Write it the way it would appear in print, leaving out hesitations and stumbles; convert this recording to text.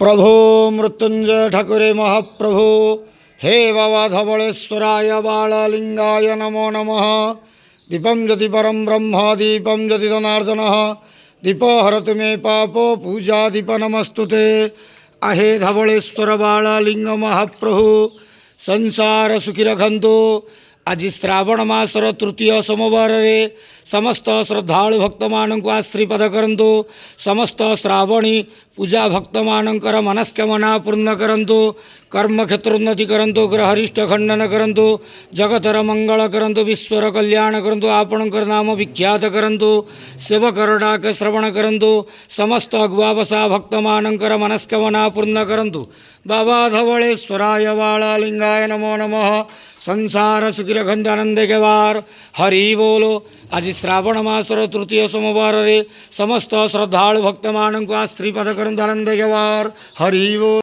प्रभो मृत्युंजय ठाकुरे महाप्रभो हे बाबा धवळेश्वराय बाळलिंगाय नमो नमः। दीपं ज्योति परम ब्रह्म दीपं ज्योति जनार्दनः दीप हरतु मे पापो पूजा दीप नमस्तुते। आहे धवळेश्वर बाळलिंग महाप्रभु संसार सुखी रखंतु। आज श्रावण मासर तृतीय सोमवार रे समस्त श्रद्धालु भक्त मानक आश्रीपद करंतु। समस्त श्रावणी पूजा भक्त मानकर मनस्कामना पूर्ण करंतु। कर्म क्षेत्र उन्नति करंतु। ग्रहरिष्ट खंडन करंतु। जगतर मंगल करंतु। विश्वर कल्याण करंतु। आपणकर नाम विख्यात करंतु। सेवकर डाक श्रवण करंतु। समस्त अगुवावसा भक्त मानकर मनस्कामना पूर्ण करंतु। बाबा धवळेश्वराय बाळलिंगाय नमो नमः। संसार सुखी रखंतु आनंदे के वार हरि बोलो। आज श्रावण मासर तृतीय सोमवार रे समस्त श्रद्धालु भक्त मानक आश्रीपद करंतु आनंदे के वार हरि बोलो।